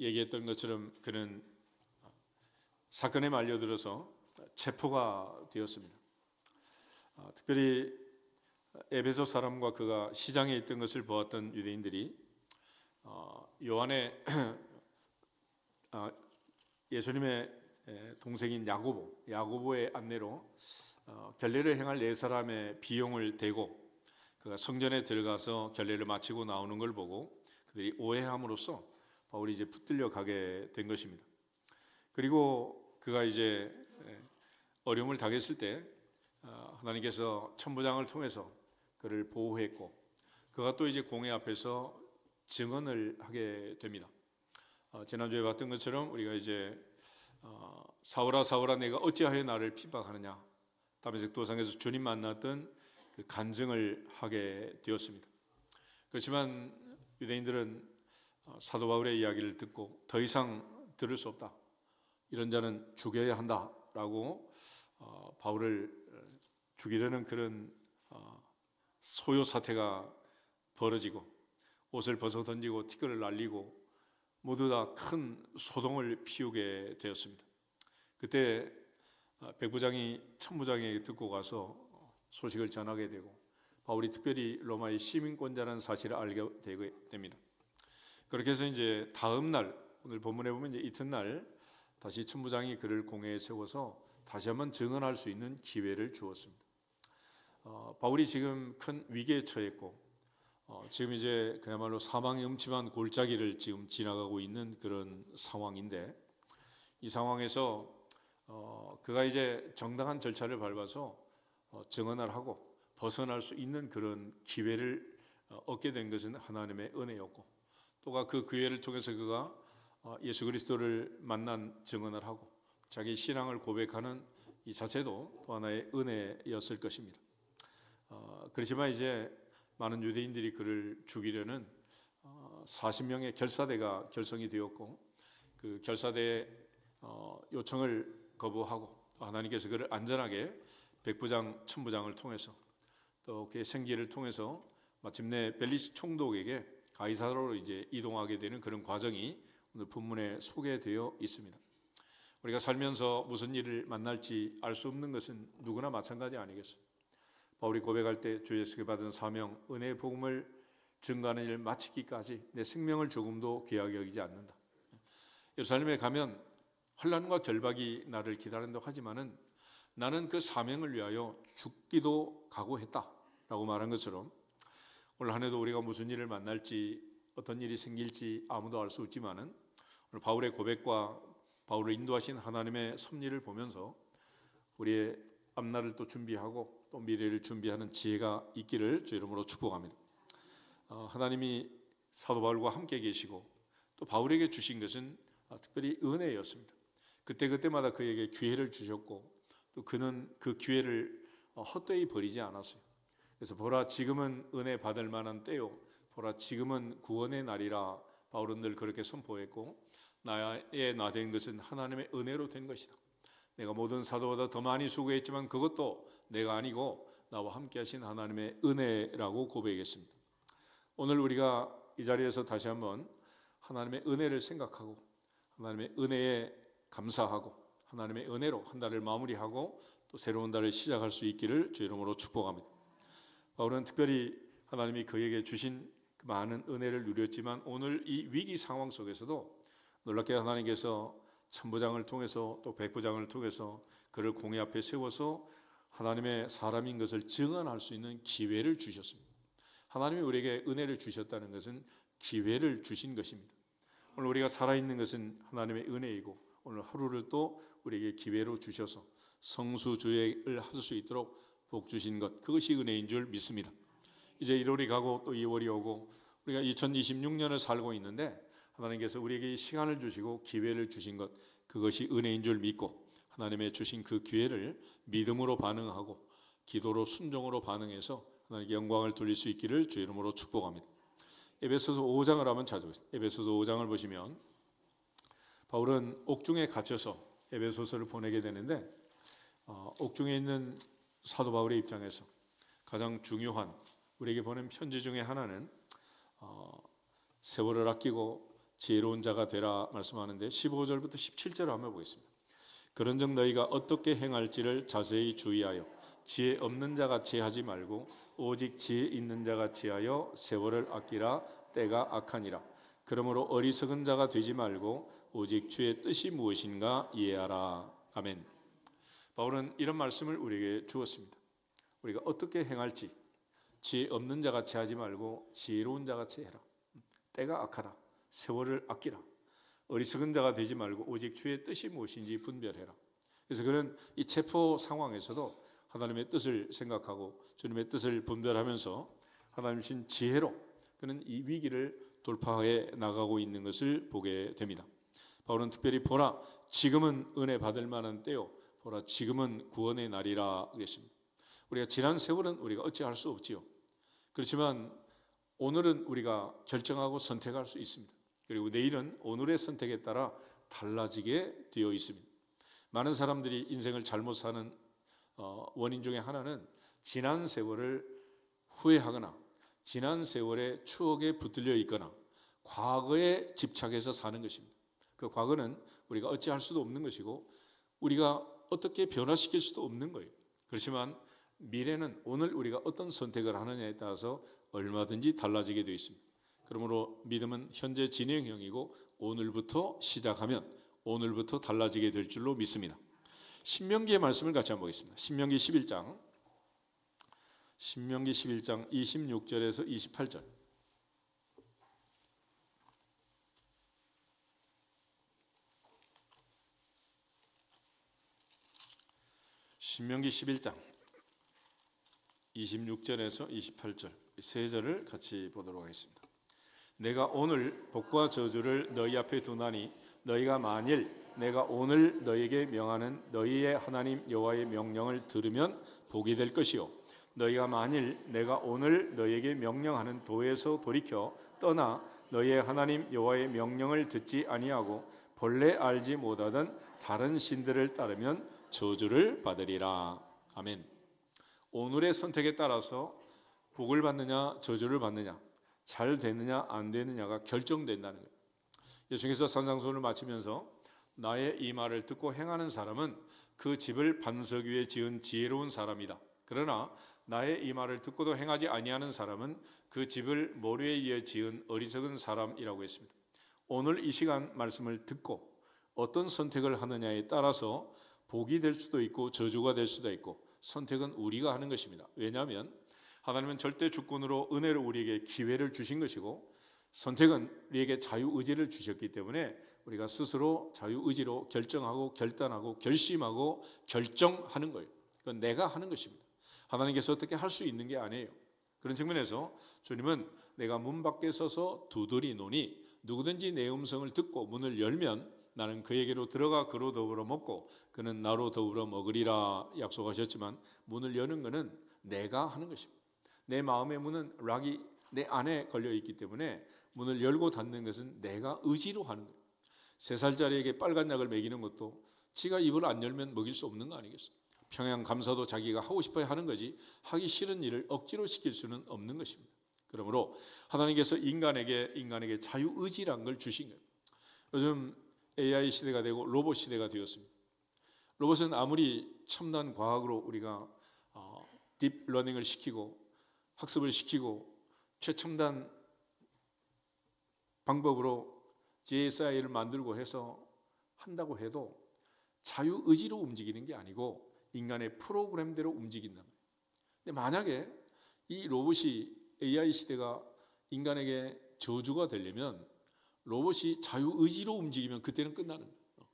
얘기했던 것처럼 그는 사건에 말려들어서 체포가 되었습니다. 특별히 에베소 사람과 그가 시장에 있던 것을 보았던 유대인들이 요한의 예수님의 동생인 야고보의 안내로 결례를 행할 네 사람의 비용을 대고 그가 성전에 들어가서 결례를 마치고 나오는 걸 보고 그들이 오해함으로써 바울이 이제 붙들려 가게 된 것입니다. 그리고 그가 이제 어려움을 당했을 때 하나님께서 천부장을 통해서 그를 보호했고 그가 또 이제 공회 앞에서 증언을 하게 됩니다. 지난주에 봤던 것처럼 우리가 이제 사울아 사울아 내가 어찌하여 나를 핍박하느냐 다메섹 도상에서 주님 만났던 그 간증을 하게 되었습니다. 그렇지만 유대인들은 사도 바울의 이야기를 듣고 더 이상 들을 수 없다. 이런 자는 죽여야 한다라고 바울을 죽이려는 그런 소요 사태가 벌어지고 옷을 벗어 던지고 티끌을 날리고 모두 다 큰 소동을 피우게 되었습니다. 그때 백부장이 천부장에게 듣고 가서 소식을 전하게 되고 바울이 특별히 로마의 시민권자라는 사실을 알게 되게 됩니다. 그렇게 해서 이제 다음 날 오늘 본문에 보면 이제 이튿날 다시 천부장이 그를 공회에 세워서 다시 한번 증언할 수 있는 기회를 주었습니다. 바울이 지금 큰 위기에 처했고 지금 이제 그야말로 사망의 음침한 골짜기를 지금 지나가고 있는 그런 상황인데 이 상황에서 그가 이제 정당한 절차를 밟아서 증언을 하고 벗어날 수 있는 그런 기회를 얻게 된 것은 하나님의 은혜였고 또가 그 기회를 통해서 그가 예수 그리스도를 만난 증언을 하고 자기 신앙을 고백하는 이 자체도 또 하나의 은혜였을 것입니다. 그렇지만 이제 많은 유대인들이 그를 죽이려는 40명의 결사대가 결성이 되었고 그 결사대의 요청을 거부하고 하나님께서 그를 안전하게 백부장, 천부장을 통해서 또 그의 생기를 통해서 마침내 벨리스 총독에게 가이사로로 이제 이동하게 되는 그런 과정이 오늘 본문에 소개되어 있습니다. 우리가 살면서 무슨 일을 만날지 알 수 없는 것은 누구나 마찬가지 아니겠어요? 바울이 고백할 때 주 예수께 받은 사명, 은혜의 복음을 증거하는 일을 마치기까지 내 생명을 조금도 귀하게 여기지 않는다. 예루살렘에 가면 환난과 결박이 나를 기다린다고 하지만은 나는 그 사명을 위하여 죽기도 각오했다라고 말한 것처럼 오늘 한 해도 우리가 무슨 일을 만날지 어떤 일이 생길지 아무도 알 수 없지만은 오늘 바울의 고백과 바울을 인도하신 하나님의 섭리를 보면서 우리의 앞날을 또 준비하고 또 미래를 준비하는 지혜가 있기를 주 이름으로 축복합니다. 하나님이 사도 바울과 함께 계시고 또 바울에게 주신 것은 특별히 은혜였습니다. 그때마다 그에게 기회를 주셨고 또 그는 그 기회를 헛되이 버리지 않았어요. 그래서 보라 지금은 은혜 받을 만한 때요 보라 지금은 구원의 날이라 바울은 늘 그렇게 선포했고 나의 나 된 것은 하나님의 은혜로 된 것이다. 내가 모든 사도보다 더 많이 수고했지만 그것도 내가 아니고 나와 함께 하신 하나님의 은혜라고 고백했습니다. 오늘 우리가 이 자리에서 다시 한번 하나님의 은혜를 생각하고 하나님의 은혜에 감사하고 하나님의 은혜로 한 달을 마무리하고 또 새로운 달을 시작할 수 있기를 주 이름으로 축복합니다. 바울은 특별히 하나님이 그에게 주신 많은 은혜를 누렸지만 오늘 이 위기 상황 속에서도 놀랍게 하나님께서 천부장을 통해서 또 백부장을 통해서 그를 공회 앞에 세워서 하나님의 사람인 것을 증언할 수 있는 기회를 주셨습니다. 하나님이 우리에게 은혜를 주셨다는 것은 기회를 주신 것입니다. 오늘 우리가 살아있는 것은 하나님의 은혜이고 오늘 하루를 또 우리에게 기회로 주셔서 성수주의를 할 수 있도록 복 주신 것 그것이 은혜인 줄 믿습니다. 이제 1월이 가고 또 2월이 오고 우리가 2026년을 살고 있는데 하나님께서 우리에게 이 시간을 주시고 기회를 주신 것 그것이 은혜인 줄 믿고 하나님의 주신 그 기회를 믿음으로 반응하고 기도로 순종으로 반응해서 하나님께 영광을 돌릴 수 있기를 주 이름으로 축복합니다. 에베소서 5장을 한번 찾아보겠습니다. 에베소서 5장을 보시면 바울은 옥중에 갇혀서 에베소서를 보내게 되는데 옥중에 있는 사도 바울의 입장에서 가장 중요한 우리에게 보낸 편지 중에 하나는 세월을 아끼고 지혜로운 자가 되라 말씀하는데 15절부터 17절 한번 보겠습니다. 그런즉 너희가 어떻게 행할지를 자세히 주의하여 지혜 없는 자같이 하지 말고 오직 지혜 있는 자같이 하여 세월을 아끼라. 때가 악하니라. 그러므로 어리석은 자가 되지 말고 오직 주의 뜻이 무엇인가 이해하라. 아멘. 바울은 이런 말씀을 우리에게 주었습니다. 우리가 어떻게 행할지 지혜 없는 자같이 하지 말고 지혜로운 자같이 해라. 때가 악하다. 세월을 아끼라. 어리석은 자가 되지 말고 오직 주의 뜻이 무엇인지 분별해라. 그래서 그는 이 체포 상황에서도 하나님의 뜻을 생각하고 주님의 뜻을 분별하면서 하나님 신 지혜로 그는 이 위기를 돌파해 나가고 있는 것을 보게 됩니다. 바울은 특별히 보라 지금은 은혜 받을 만한 때요 보라 지금은 구원의 날이라 그랬습니다. 우리가 지난 세월은 우리가 어찌할 수 없지요. 그렇지만 오늘은 우리가 결정하고 선택할 수 있습니다. 그리고 내일은 오늘의 선택에 따라 달라지게 되어 있습니다. 많은 사람들이 인생을 잘못 사는 원인 중에 하나는 지난 세월을 후회하거나 지난 세월의 추억에 붙들려 있거나 과거에 집착해서 사는 것입니다. 그 과거는 우리가 어찌할 수도 없는 것이고 우리가 어떻게 변화시킬 수도 없는 거예요. 그렇지만 미래는 오늘 우리가 어떤 선택을 하느냐에 따라서 얼마든지 달라지게 되어 있습니다. 그러므로 믿음은 현재 진행형이고 오늘부터 시작하면 오늘부터 달라지게 될 줄로 믿습니다. 신명기의 말씀을 같이 한번 보겠습니다. 신명기 11장 26절에서 28절. 신명기 11장 26절에서 28절 세 절을 같이 보도록 하겠습니다. 내가 오늘 복과 저주를 너희 앞에 두나니 너희가 만일 내가 오늘 너희에게 명하는 너희의 하나님 여호와의 명령을 들으면 복이 될 것이요 너희가 만일 내가 오늘 너희에게 명령하는 도에서 돌이켜 떠나 너희의 하나님 여호와의 명령을 듣지 아니하고 본래 알지 못하던 다른 신들을 따르면 저주를 받으리라. 아멘. 오늘의 선택에 따라서 복을 받느냐 저주를 받느냐 잘 되느냐 안 되느냐가 결정된다는 거예요. 예수님께서 산상수훈을 마치면서 나의 이 말을 듣고 행하는 사람은 그 집을 반석 위에 지은 지혜로운 사람이다. 그러나 나의 이 말을 듣고도 행하지 아니하는 사람은 그 집을 모래에 의해 지은 어리석은 사람이라고 했습니다. 오늘 이 시간 말씀을 듣고 어떤 선택을 하느냐에 따라서 복이 될 수도 있고 저주가 될 수도 있고 선택은 우리가 하는 것입니다. 왜냐하면 하나님은 절대 주권으로 은혜로 우리에게 기회를 주신 것이고 선택은 우리에게 자유의지를 주셨기 때문에 우리가 스스로 자유의지로 결정하고 결단하고 결심하고 결정하는 거예요. 그건 내가 하는 것입니다. 하나님께서 어떻게 할 수 있는 게 아니에요. 그런 측면에서 주님은 내가 문 밖에 서서 두드리노니 누구든지 내 음성을 듣고 문을 열면 나는 그에게로 들어가 그로 더불어 먹고 그는 나로 더불어 먹으리라 약속하셨지만 문을 여는 것은 내가 하는 것입니다. 내 마음의 문은 락이 내 안에 걸려있기 때문에 문을 열고 닫는 것은 내가 의지로 하는 거예요. 3살짜리에게 빨간 약을 먹이는 것도 지가 입을 안 열면 먹일 수 없는 거 아니겠어요? 평양 감사도 자기가 하고 싶어야 하는 거지 하기 싫은 일을 억지로 시킬 수는 없는 것입니다. 그러므로 하나님께서 인간에게 자유의지란 걸 주신 거예요. 요즘 AI 시대가 되고 로봇 시대가 되었습니다. 로봇은 아무리 첨단 과학으로 우리가 딥러닝을 시키고 학습을 시키고 최첨단 방법으로 GSI를 만들고 해서 한다고 해도 자유의지로 움직이는 게 아니고 인간의 프로그램대로 움직인다. 근데 만약에 이 로봇이 AI 시대가 인간에게 저주가 되려면 로봇이 자유의지로 움직이면 그때는 끝나는 거예요.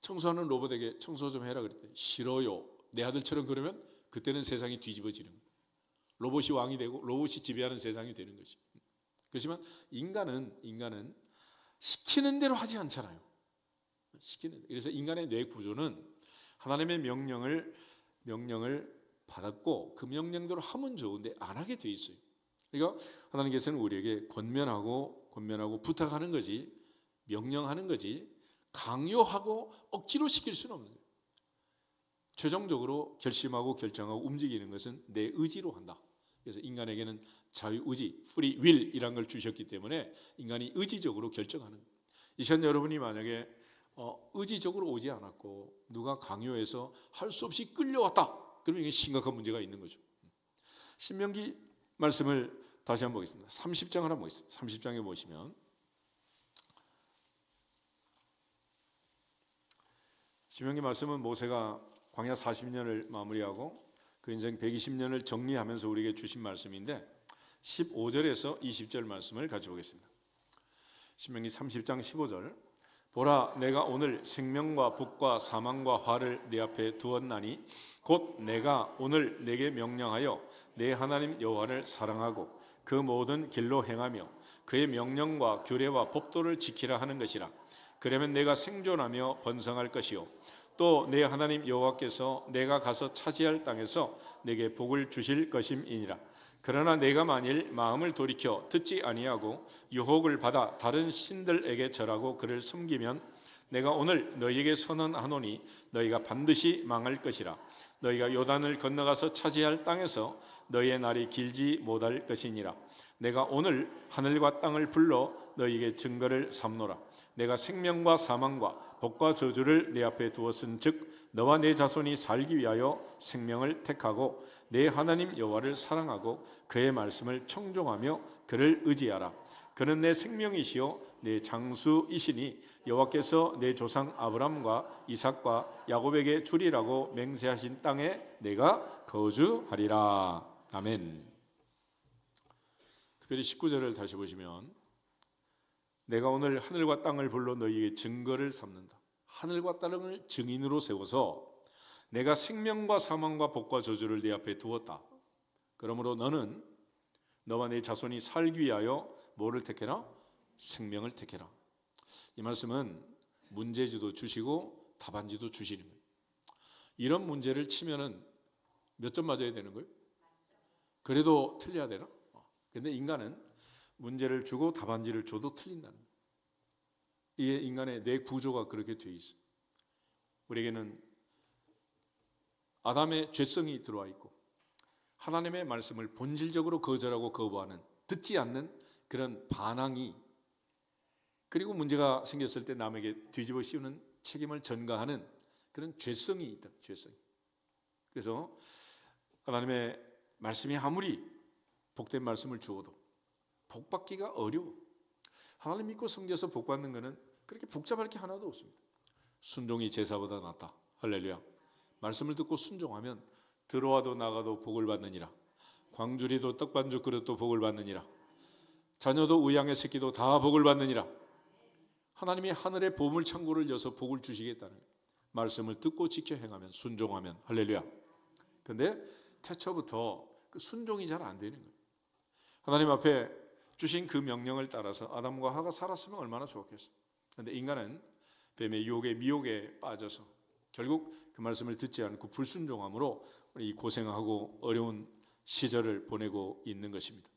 청소하는 로봇에게 청소 좀 해라 그랬더니 싫어요. 내 아들처럼 그러면 그때는 세상이 뒤집어지는 거예요. 로봇이 왕이 되고 로봇이 지배하는 세상이 되는 거지. 그렇지만 인간은 시키는 대로 하지 않잖아요. 그래서 인간의 뇌 구조는 하나님의 명령을 받았고 그 명령대로 하면 좋은데 안 하게 돼 있어요. 그러니까 하나님께서는 우리에게 권면하고 부탁하는 거지 명령하는 거지 강요하고 억지로 시킬 수는 없는 거예요. 최종적으로 결심하고 결정하고 움직이는 것은 내 의지로 한다. 그래서 인간에게는 자유의지, free will이란 걸 주셨기 때문에 인간이 의지적으로 결정하는. 이 시간 여러분이 만약에 의지적으로 오지 않았고 누가 강요해서 할 수 없이 끌려왔다, 그러면 이게 심각한 문제가 있는 거죠. 신명기 말씀을 다시 한번 보겠습니다. 30장 하나 보겠습니다. 30장에 보시면 신명기 말씀은 모세가 광야 40년을 마무리하고 그 인생 120년을 정리하면서 우리에게 주신 말씀인데 15절에서 20절 말씀을 가져보겠습니다. 신명기 30장 15절. 보라, 내가 오늘 생명과 복과 사망과 화를 네 앞에 두었나니 곧 내가 오늘 내게 명령하여 내 하나님 여호와를 사랑하고 그 모든 길로 행하며 그의 명령과 규례와 법도를 지키라 하는 것이라. 그러면 내가 생존하며 번성할 것이요 또 내 하나님 여호와께서 내가 가서 차지할 땅에서 내게 복을 주실 것임이니라. 그러나 내가 만일 마음을 돌이켜 듣지 아니하고 유혹을 받아 다른 신들에게 절하고 그를 섬기면 내가 오늘 너희에게 선언하노니 너희가 반드시 망할 것이라. 너희가 요단을 건너가서 차지할 땅에서 너희의 날이 길지 못할 것이니라. 내가 오늘 하늘과 땅을 불러 너희에게 증거를 삼노라. 내가 생명과 사망과 복과 저주를 내 앞에 두었은즉 너와 내 자손이 살기 위하여 생명을 택하고 내 하나님 여호와를 사랑하고 그의 말씀을 청종하며 그를 의지하라. 그는 내 생명이시요 내 장수이시니 여호와께서 내 조상 아브람과 이삭과 야곱에게 주리라고 맹세하신 땅에 내가 거주하리라. 아멘. 특별히 19절을 다시 보시면 내가 오늘 하늘과 땅을 불러 너희에게 증거를 삼는다. 하늘과 땅을 증인으로 세워서 내가 생명과 사망과 복과 저주를 네 앞에 두었다. 그러므로 너는 너와 내 자손이 살기 위하여 뭐를 택해라? 생명을 택해라. 이 말씀은 문제지도 주시고 답안지도 주시는 거예요. 이런 문제를 치면은 몇 점 맞아야 되는 거예요? 그래도 틀려야 되나? 근데 인간은 문제를 주고 답안지를 줘도 틀린다는 거예요. 이게 인간의 뇌 구조가 그렇게 되어 있어요. 우리에게는 아담의 죄성이 들어와 있고 하나님의 말씀을 본질적으로 거절하고 거부하는, 듣지 않는 그런 반항이, 그리고 문제가 생겼을 때 남에게 뒤집어 씌우는 책임을 전가하는 그런 죄성이 있다. 죄성. 그래서 하나님의 말씀이 아무리 복된 말씀을 주어도 복받기가 어려워. 하나님 믿고 섬겨서 복받는 것은 그렇게 복잡할 게 하나도 없습니다. 순종이 제사보다 낫다. 할렐루야. 말씀을 듣고 순종하면 들어와도 나가도 복을 받느니라. 광주리도 떡반죽 그릇도 복을 받느니라. 자녀도 우양의 새끼도 다 복을 받느니라. 하나님이 하늘의 보물 창고를 여서 복을 주시겠다는 거예요. 말씀을 듣고 지켜 행하면, 순종하면. 할렐루야. 근데 태초부터 그 순종이 잘 안 되는 거예요. 하나님 앞에 주신 그 명령을 따라서 아담과 하가 살았으면 얼마나 좋았겠어요. 그런데 인간은 뱀의 유혹에 미혹에 빠져서 결국 그 말씀을 듣지 않고 불순종함으로 이 고생하고 어려운 시절을 보내고 있는 것입니다.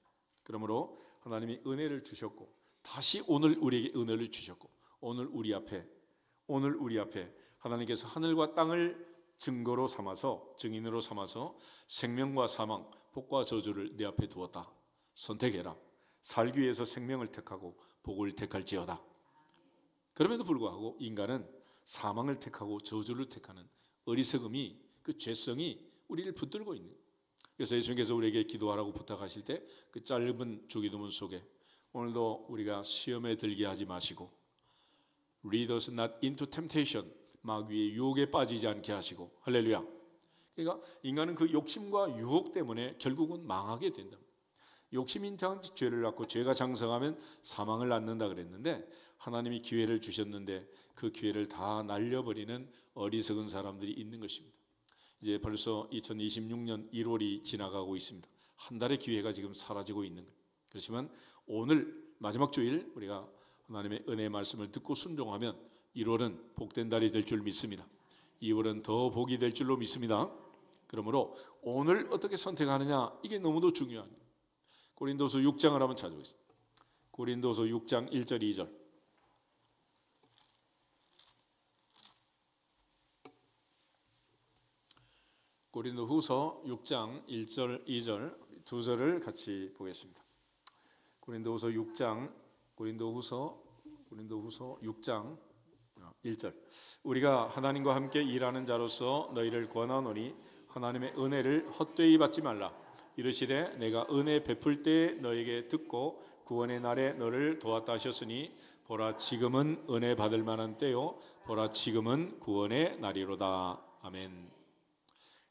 그러므로 하나님이 은혜를 주셨고 다시 오늘 우리에게 은혜를 주셨고 오늘 우리 앞에 하나님께서 하늘과 땅을 증거로 삼아서, 증인으로 삼아서 생명과 사망, 복과 저주를 내 앞에 두었다. 선택해라. 살기 위해서 생명을 택하고 복을 택할지어다. 그럼에도 불구하고 인간은 사망을 택하고 저주를 택하는 어리석음이, 그 죄성이 우리를 붙들고 있는 거예요. 그래서 예수님께서 우리에게 기도하라고 부탁하실 때 그 짧은 주기도문 속에 오늘도 우리가 시험에 들게 하지 마시고 Lead us not into temptation, 마귀의 유혹에 빠지지 않게 하시고. 할렐루야. 그러니까 인간은 그 욕심과 유혹 때문에 결국은 망하게 된다. 욕심이 잉태한 죄를 낳고 죄가 장성하면 사망을 낳는다 그랬는데 하나님이 기회를 주셨는데 그 기회를 다 날려버리는 어리석은 사람들이 있는 것입니다. 이제 벌써 2026년 1월이 지나가고 있습니다. 한 달의 기회가 지금 사라지고 있는 거예요. 그렇지만 오늘 마지막 주일 우리가 하나님의 은혜의 말씀을 듣고 순종하면 1월은 복된 달이 될 줄 믿습니다. 2월은 더 복이 될 줄로 믿습니다. 그러므로 오늘 어떻게 선택하느냐, 이게 너무도 중요한 거예요. 고린도서 6장을 한번 찾아보겠습니다. 고린도서 6장 1절 2절. 고린도후서 6장 1절 2절 두 절을 같이 보겠습니다. 고린도후서 6장 1절. 우리가 하나님과 함께 일하는 자로서 너희를 권하노니 하나님의 은혜를 헛되이 받지 말라. 이르시되 내가 은혜 베풀 때 너에게 듣고 구원의 날에 너를 도왔다 하셨으니 보라 지금은 은혜 받을 만한 때요 보라 지금은 구원의 날이로다. 아멘.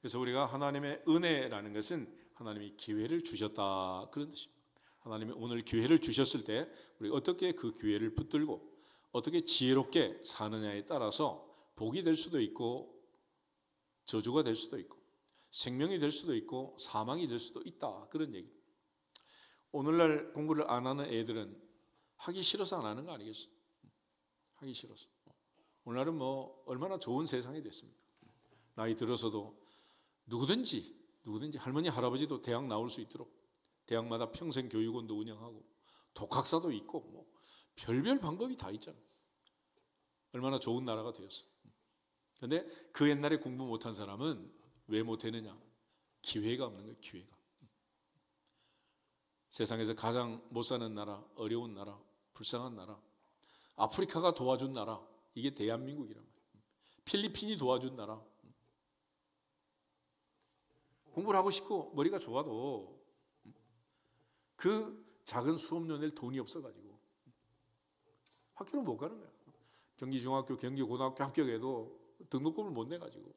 그래서 우리가 하나님의 은혜라는 것은 하나님이 기회를 주셨다 그런 뜻입니다. 하나님이 오늘 기회를 주셨을 때 우리 어떻게 그 기회를 붙들고 어떻게 지혜롭게 사느냐에 따라서 복이 될 수도 있고 저주가 될 수도 있고 생명이 될 수도 있고 사망이 될 수도 있다 그런 얘기. 오늘날 공부를 안 하는 애들은 하기 싫어서 안 하는 거 아니겠어요? 하기 싫어서. 오늘날은 뭐 얼마나 좋은 세상이 됐습니까? 나이 들어서도 누구든지 할머니 할아버지도 대학 나올 수 있도록 대학마다 평생 교육원도 운영하고 독학사도 있고 뭐 별별 방법이 다 있잖아요. 얼마나 좋은 나라가 되었어. 그런데 그 옛날에 공부 못한 사람은 왜 못했느냐? 기회가 없는 거예요. 기회가. 세상에서 가장 못 사는 나라, 어려운 나라, 불쌍한 나라, 아프리카가 도와준 나라, 이게 대한민국이란 말이에요. 필리핀이 도와준 나라. 공부를 하고 싶고 머리가 좋아도 그 작은 수업료 낼 돈이 없어가지고 학교를 못 가는 거야. 경기중학교, 경기고등학교 합격해도 등록금을 못 내가지고.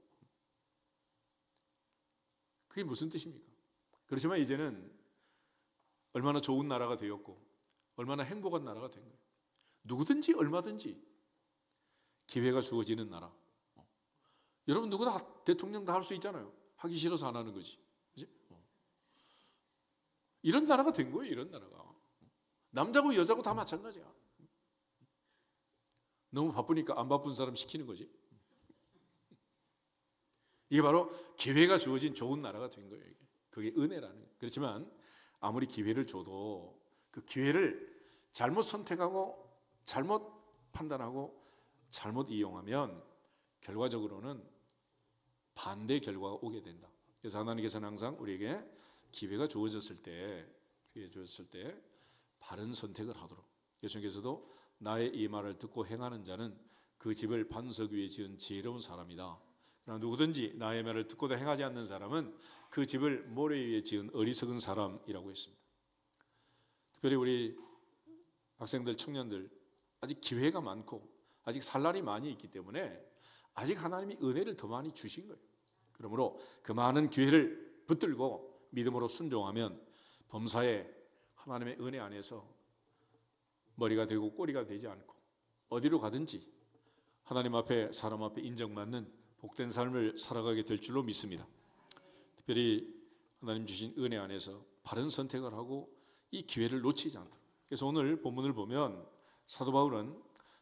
그게 무슨 뜻입니까? 그렇지만 이제는 얼마나 좋은 나라가 되었고 얼마나 행복한 나라가 된 거예요. 누구든지 얼마든지 기회가 주어지는 나라. 여러분 누구나 대통령 다 할 수 있잖아요. 하기 싫어서 안 하는 거지. 그치? 이런 나라가 된 거예요. 이런 나라가. 남자고 여자고 다 마찬가지야. 너무 바쁘니까 안 바쁜 사람 시키는 거지. 이게 바로 기회가 주어진 좋은 나라가 된 거예요. 이게. 그게 은혜라는 거예요. 그렇지만 아무리 기회를 줘도 그 기회를 잘못 선택하고 잘못 판단하고 잘못 이용하면 결과적으로는 반대 결과가 오게 된다. 그래서 하나님께서는 항상 우리에게 기회가 주어졌을 때 바른 선택을 하도록. 예수님께서도 나의 이 말을 듣고 행하는 자는 그 집을 반석 위에 지은 지혜로운 사람이다. 그러나 누구든지 나의 말을 듣고도 행하지 않는 사람은 그 집을 모래 위에 지은 어리석은 사람이라고 했습니다. 특별히 우리 학생들, 청년들 아직 기회가 많고 아직 살 날이 많이 있기 때문에 아직 하나님이 은혜를 더 많이 주신 거예요. 그러므로 그 많은 기회를 붙들고 믿음으로 순종하면 범사에 하나님의 은혜 안에서 머리가 되고 꼬리가 되지 않고 어디로 가든지 하나님 앞에 사람 앞에 인정받는 복된 삶을 살아가게 될 줄로 믿습니다. 특별히 하나님 주신 은혜 안에서 바른 선택을 하고 이 기회를 놓치지 않도록. 그래서 오늘 본문을 보면 사도 바울은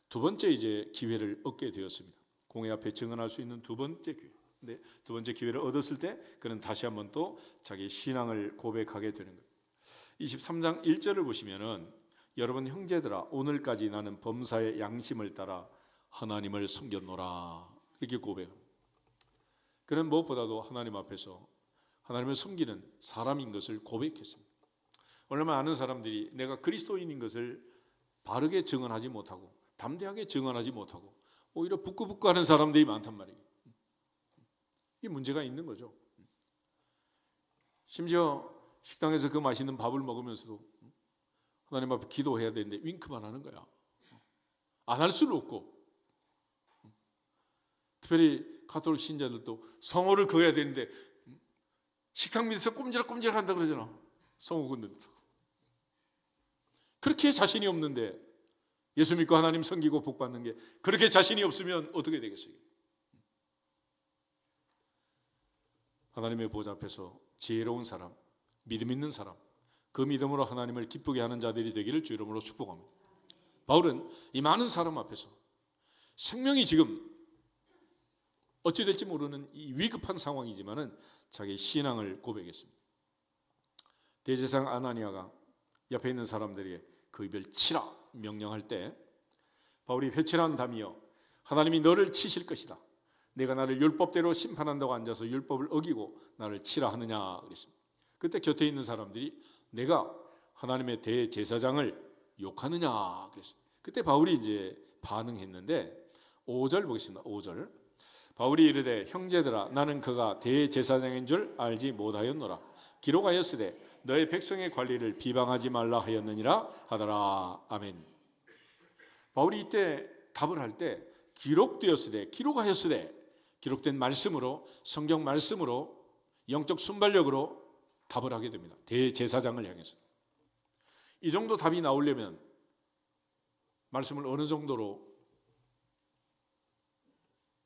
두 번째 이제 기회를 얻게 되었습니다. 공회 앞에 증언할 수 있는 두 번째 기회. 근데 두 번째 기회를 얻었을 때 그는 다시 한번 또 자기 신앙을 고백하게 되는 거예요. 23장 1절을 보시면은 여러분 형제들아 오늘까지 나는 범사의 양심을 따라 하나님을 섬겼노라 이렇게 고백합니다. 그는 무엇보다도 하나님 앞에서 하나님을 섬기는 사람인 것을 고백했습니다. 얼마나 많은 사람들이 내가 그리스도인인 것을 바르게 증언하지 못하고 담대하게 증언하지 못하고 오히려 부끄부끄하는 사람들이 많단 말이에요. 이게 문제가 있는 거죠. 심지어 식당에서 그 맛있는 밥을 먹으면서도 하나님 앞에 기도해야 되는데 윙크만 하는 거야. 안 할 수는 없고. 특별히 가톨릭 신자들도 성호를 그어야 되는데 식탁 밑에서 꼼지락꼼지락 한다 그러잖아. 성호 긋는다고. 그렇게 자신이 없는데 예수 믿고 하나님 섬기고 복 받는 게 그렇게 자신이 없으면 어떻게 되겠어요? 하나님의 보좌 앞에서 지혜로운 사람, 믿음 있는 사람, 그 믿음으로 하나님을 기쁘게 하는 자들이 되기를 주 이름으로 축복합니다. 바울은 이 많은 사람 앞에서 생명이 지금 어찌 될지 모르는 이 위급한 상황이지만은 자기 신앙을 고백했습니다. 대제사장 아나니아가 옆에 있는 사람들에게 그 입을 치라 명령할 때 바울이 회칠한 담이여 하나님이 너를 치실 것이다. 내가 나를 율법대로 심판한다고 앉아서 율법을 어기고 나를 치라 하느냐 그랬습니다. 그때 곁에 있는 사람들이 내가 하나님의 대제사장을 욕하느냐 그랬어요. 그때 바울이 이제 반응했는데 5절 보겠습니다. 5절. 바울이 이르되 형제들아 나는 그가 대제사장인 줄 알지 못하였노라. 기록하였으되 너의 백성의 관리를 비방하지 말라 하였느니라 하더라. 아멘. 바울이 이때 답을 할 때 기록되었으되 기록하였으되 기록된 말씀으로 성경 말씀으로 영적 순발력으로 답을 하게 됩니다. 대제사장을 향해서. 이 정도 답이 나오려면 말씀을 어느 정도로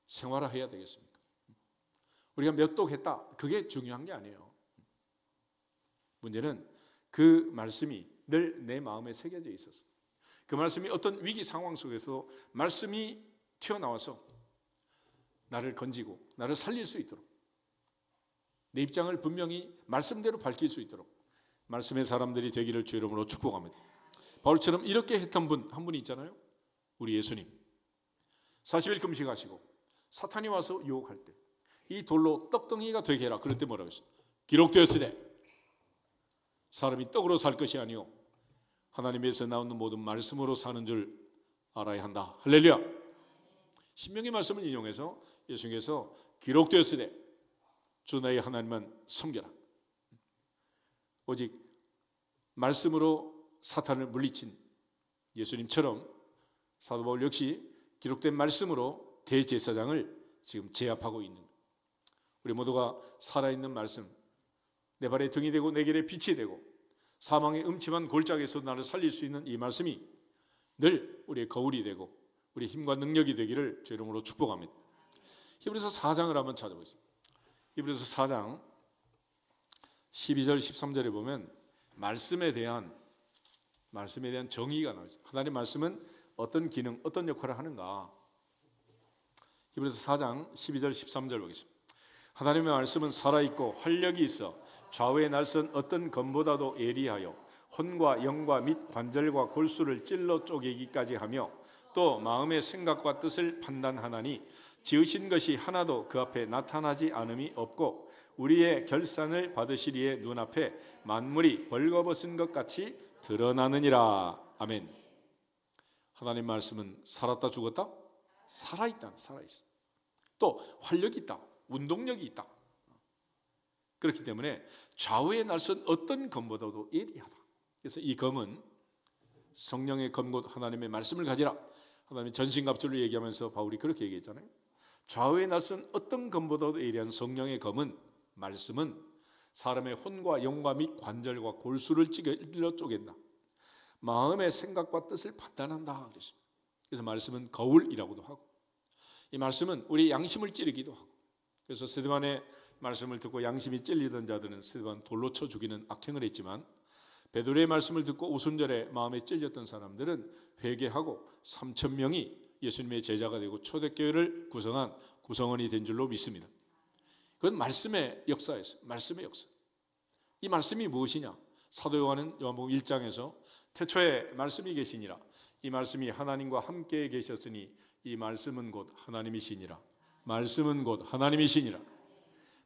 생활화해야 되겠습니까? 우리가 몇 독했다 그게 중요한 게 아니에요. 문제는 그 말씀이 늘 내 마음에 새겨져 있어서 그 말씀이 어떤 위기 상황 속에서 말씀이 튀어나와서 나를 건지고 나를 살릴 수 있도록 내 입장을 분명히 말씀대로 밝힐 수 있도록 말씀의 사람들이 되기를 주 이름으로 축복합니다. 바울처럼 이렇게 했던 분 한 분이 있잖아요. 우리 예수님 40일 금식하시고 사탄이 와서 유혹할 때 이 돌로 떡덩이가 되게 해라. 그럴 때 뭐라고 했어요? 기록되었으되 사람이 떡으로 살 것이 아니요 하나님에서 나오는 모든 말씀으로 사는 줄 알아야 한다. 할렐루야. 신명기 말씀을 인용해서 예수님께서 기록되었으되 주 너희 하나님만 섬겨라. 오직 말씀으로 사탄을 물리친 예수님처럼 사도 바울 역시 기록된 말씀으로 대제사장을 지금 제압하고 있는 거예요. 우리 모두가 살아있는 말씀, 내 발에 등이 되고 내 길에 빛이 되고 사망의 음침한 골짜기에서 나를 살릴 수 있는 이 말씀이 늘 우리의 거울이 되고 우리 힘과 능력이 되기를 주 이름으로 축복합니다. 히브리서 4장을 한번 찾아보겠습니다. 히브리서 4장 12절 13절에 보면 말씀에 대한 정의가 나와 있어요. 하나님의 말씀은 어떤 기능, 어떤 역할을 하는가. 히브리서 4장 12절 13절 보겠습니다. 하나님의 말씀은 살아있고 활력이 있어 좌우에 날선 어떤 검보다도 예리하여 혼과 영과 및 관절과 골수를 찔러 쪼개기까지 하며 또 마음의 생각과 뜻을 판단하나니 지으신 것이 하나도 그 앞에 나타나지 않음이 없고 우리의 결산을 받으시리에 눈앞에 만물이 벌거벗은 것 같이 드러나느니라. 아멘. 하나님 말씀은 살았다 죽었다? 살아있다. 살아있어. 또 활력이 있다. 운동력이 있다. 그렇기 때문에 좌우에 날선 어떤 검보다도 예리하다. 그래서 이 검은 성령의 검 곧 하나님의 말씀을 가지라. 하나님의 전신갑주를 얘기하면서 바울이 그렇게 얘기했잖아요. 좌우에 날선 어떤 검보다도 예리한 성령의 검은 말씀은 사람의 혼과 영과 및 관절과 골수를 찔러 쪼갠다. 마음의 생각과 뜻을 판단한다. 그래서 말씀은 거울이라고도 하고 이 말씀은 우리 양심을 찌르기도 하고 그래서 스데반의 말씀을 듣고 양심이 찔리던 자들은 스데반 돌로 쳐 죽이는 악행을 했지만 베드로의 말씀을 듣고 오순절에 마음에 찔렸던 사람들은 회개하고 3천 명이 예수님의 제자가 되고 초대교회를 구성한 구성원이 된 줄로 믿습니다. 그건 말씀의 역사였어요. 말씀의 역사. 이 말씀이 무엇이냐? 사도 요한은 요한복음 1장에서 태초에 말씀이 계시니라. 이 말씀이 하나님과 함께 계셨으니 이 말씀은 곧 하나님이시니라. 말씀은 곧 하나님이시니라.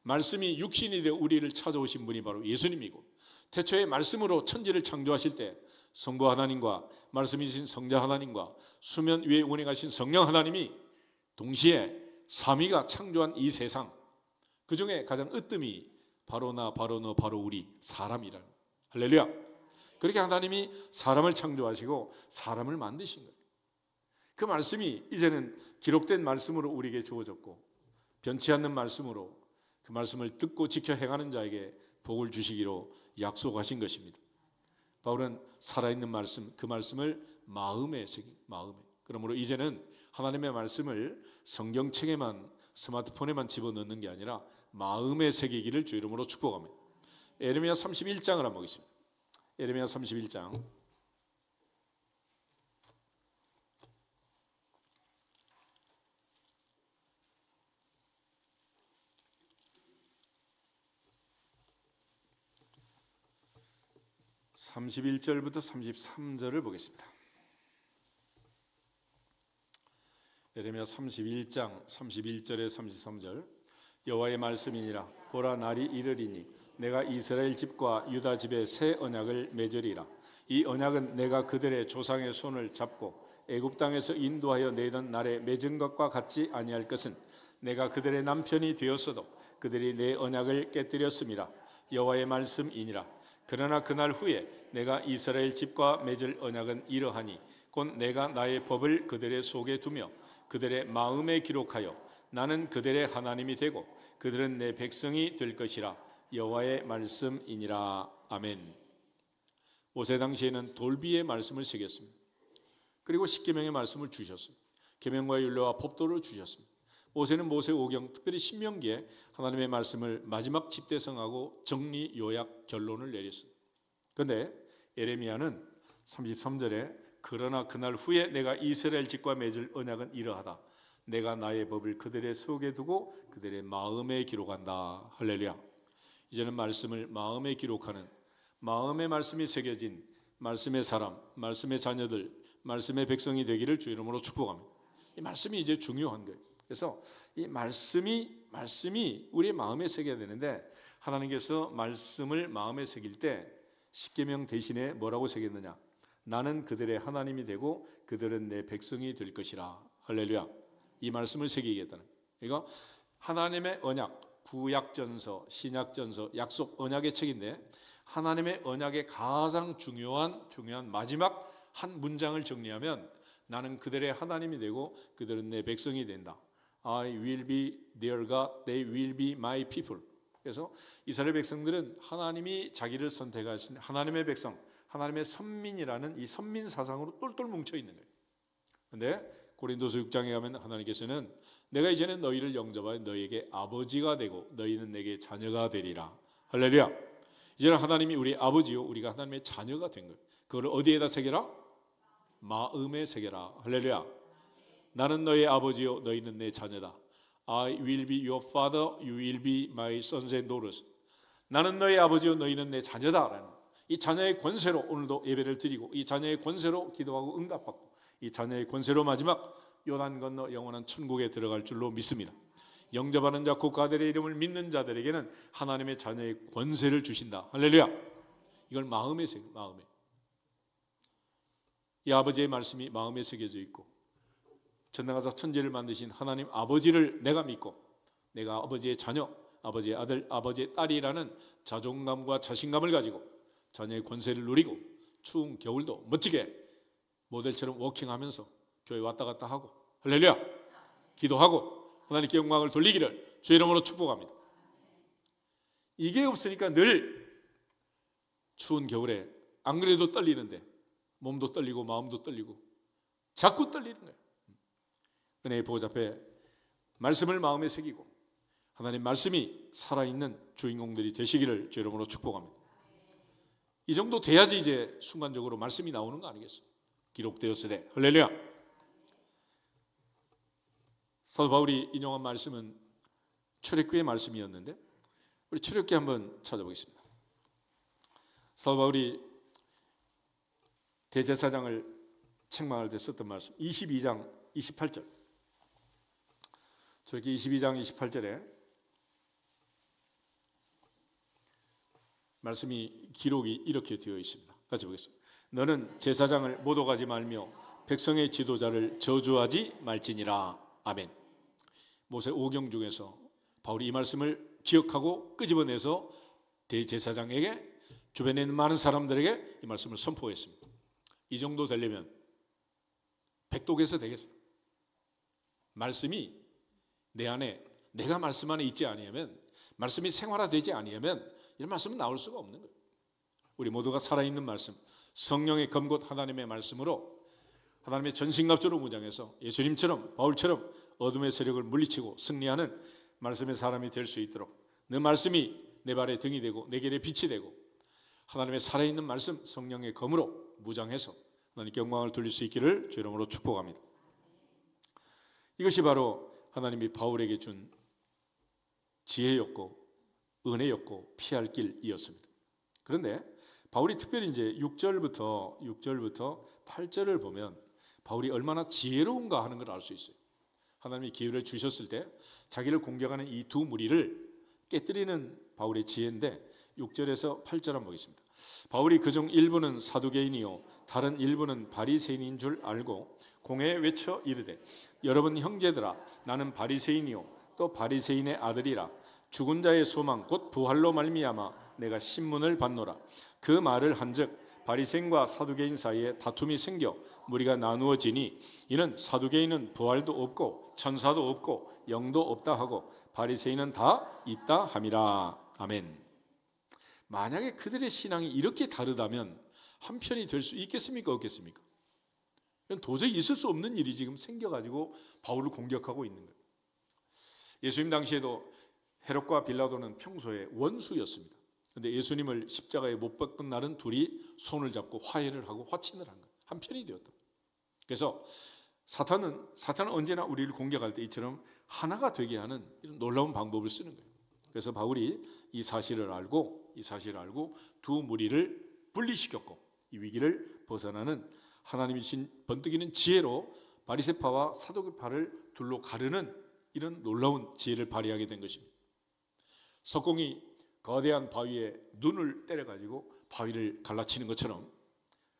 말씀이 육신이 되어 우리를 찾아오신 분이 바로 예수님이고 태초에 말씀으로 천지를 창조하실 때 성부 하나님과 말씀이신 성자 하나님과 수면 위에 운행하신 성령 하나님이 동시에 삼위가 창조한 이 세상 그 중에 가장 으뜸이 바로 나 바로 너 바로 우리 사람이라는 할렐루야. 그렇게 하나님이 사람을 창조하시고 사람을 만드신 거예요. 그 말씀이 이제는 기록된 말씀으로 우리에게 주어졌고 변치 않는 말씀으로 그 말씀을 듣고 지켜 행하는 자에게 복을 주시기로 약속하신 것입니다. 바울은 살아있는 말씀, 그 말씀을 마음에 새긴 마음에. 그러므로 이제는 하나님의 말씀을 성경책에만 스마트폰에만 집어넣는 게 아니라 마음에 새기기를 주 이름으로 축복합니다. 예레미야 31장을 한번 보겠습니다. 예레미야 31장 31절부터 33절을 보겠습니다. 예레미야 31장 31절에 33절 여호와의 말씀이니라 보라 날이 이르리니 내가 이스라엘 집과 유다 집에 새 언약을 맺으리라. 이 언약은 내가 그들의 조상의 손을 잡고 애굽 땅에서 인도하여 내던 날에 맺은 것과 같지 아니할 것은 내가 그들의 남편이 되었어도 그들이 내 언약을 깨뜨렸음이라. 여호와의 말씀이니라. 그러나 그날 후에 내가 이스라엘 집과 맺을 언약은 이러하니 곧 내가 나의 법을 그들의 속에 두며 그들의 마음에 기록하여 나는 그들의 하나님이 되고 그들은 내 백성이 될 것이라. 여호와의 말씀이니라. 아멘. 모세 당시에는 돌비의 말씀을 새겼습니다. 그리고 십계명의 말씀을 주셨습니다. 계명과 율례와 법도를 주셨습니다. 모세는 모세오경, 특별히 신명기에 하나님의 말씀을 마지막 집대성하고 정리, 요약, 결론을 내렸습니다. 그런데 예레미야는 33절에 그러나 그날 후에 내가 이스라엘 집과 맺을 언약은 이러하다. 내가 나의 법을 그들의 속에 두고 그들의 마음에 기록한다. 할렐루야. 이제는 말씀을 마음에 기록하는, 마음의 말씀이 새겨진 말씀의 사람, 말씀의 자녀들, 말씀의 백성이 되기를 주 이름으로 축복합니다. 이 말씀이 이제 중요한 거예요. 그래서 이 말씀이 우리의 마음에 새겨야 되는데, 하나님께서 말씀을 마음에 새길 때 십계명 대신에 뭐라고 새겼느냐? 나는 그들의 하나님이 되고 그들은 내 백성이 될 것이라. 할렐루야. 이 말씀을 새기겠다는. 이거 하나님의 언약, 구약전서, 신약전서, 약속, 언약의 책인데 하나님의 언약의 가장 중요한 마지막 한 문장을 정리하면 나는 그들의 하나님이 되고 그들은 내 백성이 된다. I will be their God, they will be my people. 그래서 이스라엘 백성들은 하나님이 자기를 선택하신 하나님의 백성, 하나님의 선민이라는 이 선민 사상으로 똘똘 뭉쳐 있는 거예요. 그런데 고린도서 6장에 가면 하나님께서는 내가 이제는 너희를 영접하여 너희에게 아버지가 되고 너희는 내게 자녀가 되리라. 할렐루야. 이제는 하나님이 우리 아버지요 우리가 하나님의 자녀가 된 거예요. 그걸 어디에다 새겨라? 마음에 새겨라. 할렐루야. 나는 너의 아버지요 너희는 내 자녀다. I will be your father, you will be my sons and daughters. 나는 너의 아버지요 너희는 내 자녀다라는 이 자녀의 권세로 오늘도 예배를 드리고 이 자녀의 권세로 기도하고 응답받고 이 자녀의 권세로 마지막 요단 건너 영원한 천국에 들어갈 줄로 믿습니다. 영접하는 자 곧 그들의 이름을 믿는 자들에게는 하나님의 자녀의 권세를 주신다. 할렐루야. 이걸 마음에 새겨. 마음에. 이 아버지의 말씀이 마음에 새겨져 있고 천당가사 천지를 만드신 하나님 아버지를 내가 믿고 내가 아버지의 자녀, 아버지의 아들, 아버지의 딸이라는 자존감과 자신감을 가지고 자녀의 권세를 누리고 추운 겨울도 멋지게 모델처럼 워킹하면서 교회 왔다 갔다 하고 할렐루야 기도하고 하나님께 영광을 돌리기를 주의 이름으로 축복합니다. 이게 없으니까 늘 추운 겨울에 안 그래도 떨리는데 몸도 떨리고 마음도 떨리고 자꾸 떨리는 거예요. 은혜의 보좌 앞에 말씀을 마음에 새기고 하나님 말씀이 살아있는 주인공들이 되시기를 주의 이름으로 축복합니다. 이 정도 돼야지 이제 순간적으로 말씀이 나오는 거 아니겠어요? 기록되었으되 할렐루야. 사도 바울이 인용한 말씀은 출애굽기의 말씀이었는데 우리 출애굽기 한번 찾아보겠습니다. 사도 바울이 대제사장을 책망할 때 썼던 말씀 22장 28절. 출애굽기 22장 28절에 말씀이 기록이 이렇게 되어 있습니다. 같이 보겠습니다. 너는 제사장을 모독하지 말며 백성의 지도자를 저주하지 말지니라. 아멘. 모세 오경 중에서 바울이 이 말씀을 기억하고 끄집어내서 대제사장에게 주변에 있는 많은 사람들에게 이 말씀을 선포했습니다. 이 정도 되려면 백독에서 되겠어. 말씀이 내 안에 내가 말씀 안에 있지 아니하면 말씀이 생활화되지 아니하면 이런 말씀은 나올 수가 없는 거예요. 우리 모두가 살아있는 말씀 성령의 검곧 하나님의 말씀으로 하나님의 전신갑주로 무장해서 예수님처럼 바울처럼 어둠의 세력을 물리치고 승리하는 말씀의 사람이 될 수 있도록 내 말씀이 내 발의 등이 되고 내 길의 빛이 되고 하나님의 살아있는 말씀 성령의 검으로 무장해서 하나님께 영광을 돌릴 수 있기를 주 이름으로 축복합니다. 이것이 바로 하나님이 바울에게 준 지혜였고 은혜였고 피할 길이었습니다. 그런데 바울이 특별히 이제 6절부터 8절을 보면 바울이 얼마나 지혜로운가 하는 걸 알 수 있어요. 하나님이 기회를 주셨을 때 자기를 공격하는 이 두 무리를 깨뜨리는 바울의 지혜인데 6절에서 8절 한번 보겠습니다. 바울이 그중 일부는 사두개인이요 다른 일부는 바리새인인 줄 알고 공회에 외쳐 이르되 여러분 형제들아 나는 바리새인이요 또 바리새인의 아들이라 죽은 자의 소망 곧 부활로 말미암아 내가 신문을 받노라. 그 말을 한즉 바리새인과 사두개인 사이에 다툼이 생겨 무리가 나누어지니 이는 사두개인은 부활도 없고 천사도 없고 영도 없다 하고 바리새인은 다 있다 함이라. 아멘. 만약에 그들의 신앙이 이렇게 다르다면 한편이 될 수 있겠습니까? 없겠습니까? 도저히 있을 수 없는 일이 지금 생겨가지고 바울을 공격하고 있는 거예요. 예수님 당시에도 헤롯과 빌라도는 평소에 원수였습니다. 그런데 예수님을 십자가에 못 박은 날은 둘이 손을 잡고 화해를 하고 화친을 한 거예요. 한편이 되었다. 그래서 사탄은 언제나 우리를 공격할 때 이처럼 하나가 되게 하는 이런 놀라운 방법을 쓰는 거예요. 그래서 바울이 이 사실을 알고 두 무리를 분리시켰고 이 위기를 벗어나는 하나님이 신 번뜩이는 지혜로 바리새파와 사두개파를 둘로 가르는 이런 놀라운 지혜를 발휘하게 된 것입니다. 석공이 거대한 바위에 눈을 때려가지고 바위를 갈라치는 것처럼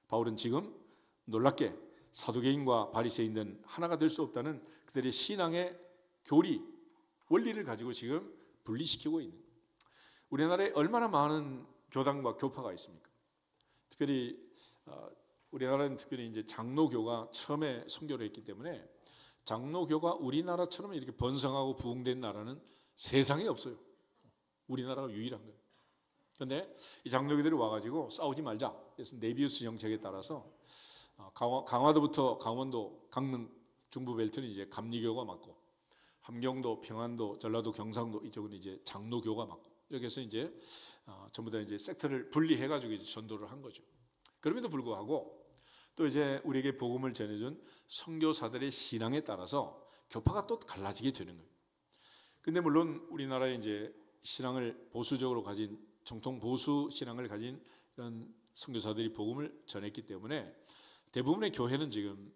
바울은 지금 놀랍게 사두개인과 바리새인은 하나가 될 수 없다는 그들의 신앙의 교리, 원리를 가지고 지금 분리시키고 있는 거예요. 우리나라에 얼마나 많은 교단과 교파가 있습니까? 특별히 우리나라는 특별히 이제 장로교가 처음에 선교를 했기 때문에 장로교가 우리나라처럼 이렇게 번성하고 부흥된 나라는 세상에 없어요. 우리나라가 유일한 거예요. 그런데 이 장로교들이 와가지고 싸우지 말자. 그래서 네비우스 정책에 따라서 강화도부터 강원도, 강릉, 중부벨트는 이제 감리교가 맞고 함경도, 평안도, 전라도, 경상도 이쪽은 이제 장로교가 맞고 이렇게 해서 이제 전부 다 이제 섹터를 분리해가지고 이제 전도를 한 거죠. 그럼에도 불구하고 또 이제 우리에게 복음을 전해준 선교사들의 신앙에 따라서 교파가 또 갈라지게 되는 거예요. 근데 물론 우리나라에 이제 신앙을 보수적으로 가진 정통 보수 신앙을 가진 이런 선교사들이 복음을 전했기 때문에 대부분의 교회는 지금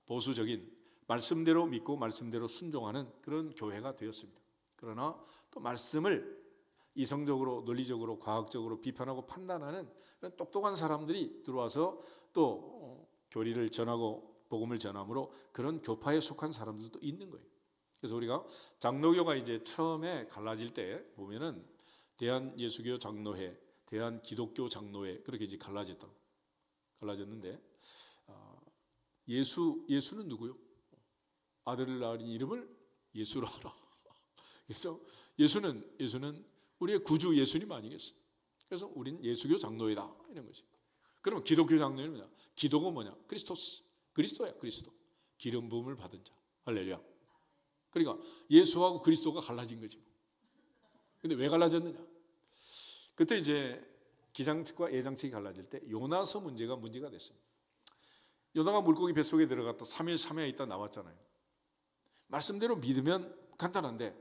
보수적인 말씀대로 믿고 말씀대로 순종하는 그런 교회가 되었습니다. 그러나 또 말씀을 이성적으로 논리적으로 과학적으로 비판하고 판단하는 그런 똑똑한 사람들이 들어와서 또 교리를 전하고 복음을 전함으로 그런 교파에 속한 사람들도 있는 거예요. 그래서 우리가 장로교가 이제 처음에 갈라질 때 보면은 대한예수교 장로회, 대한기독교 장로회 그렇게 이제 갈라졌는데 예수는 누구요? 아들을 낳은 이름을 예수로 하라. 그래서 예수는 우리의 구주 예수님 아니겠어요? 그래서 우린 예수교 장로회다 이런 것이. 그러면 기독교 장로회는 뭐냐? 기도가 뭐냐? 그리스도야 그리스도. 기름 부음을 받은 자. 할렐루야. 그러니까 예수하고 그리스도가 갈라진 거지. 근데 왜 갈라졌느냐? 그때 이제 기장측과 예장측이 갈라질 때 요나서 문제가 됐습니다. 요나가 물고기 뱃속에 들어갔다 3일 3夜있다 나왔잖아요. 말씀대로 믿으면 간단한데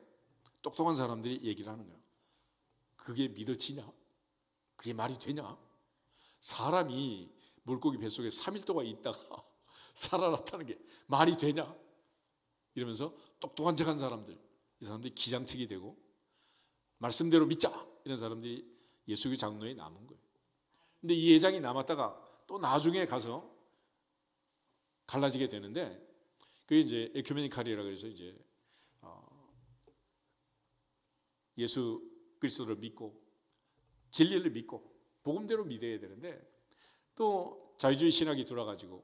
똑똑한 사람들이 얘기를 하는 거예요. 그게 믿어지냐? 그게 말이 되냐? 사람이 물고기 뱃속에 3일 동안 있다가 살아났다는 게 말이 되냐? 이러면서 똑똑한 척한 사람들, 이 사람들이 기장측이 되고 말씀대로 믿자 이런 사람들이 예수교 장로에 남은 거예요. 근데 이 예장이 남았다가 또 나중에 가서 갈라지게 되는데 그게 이제 에큐메니칼이라 그래서 이제 예수 그리스도를 믿고 진리를 믿고 복음대로 믿어야 되는데 또 자유주의 신학이 돌아가지고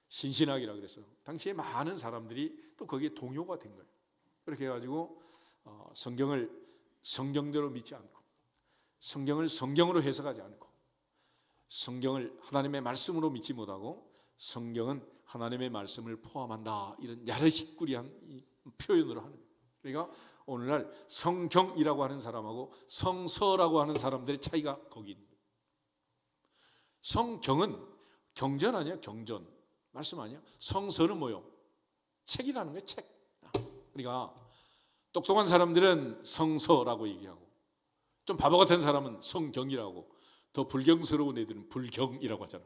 신신학이라 그래서 당시에 많은 사람들이 또 거기에 동요가 된 거예요. 그렇게 해가지고 성경을 성경대로 믿지 않고 성경을 성경으로 해석하지 않고 성경을 하나님의 말씀으로 믿지 못하고 성경은 하나님의 말씀을 포함한다 이런 야릇시꾸리한 표현으로 하는 거예요. 그러니까 오늘날 성경이라고 하는 사람하고 성서라고 하는 사람들의 차이가 거기 있는 거예요. 성경은 경전 아니야? 경전 말씀 아니야? 성서는 뭐요? 책이라는 거예요. 책. 그러니까 똑똑한 사람들은 성서라고 얘기하고 좀 바보 같은 사람은 성경이라고 더 불경스러운 애들은 불경이라고 하잖아.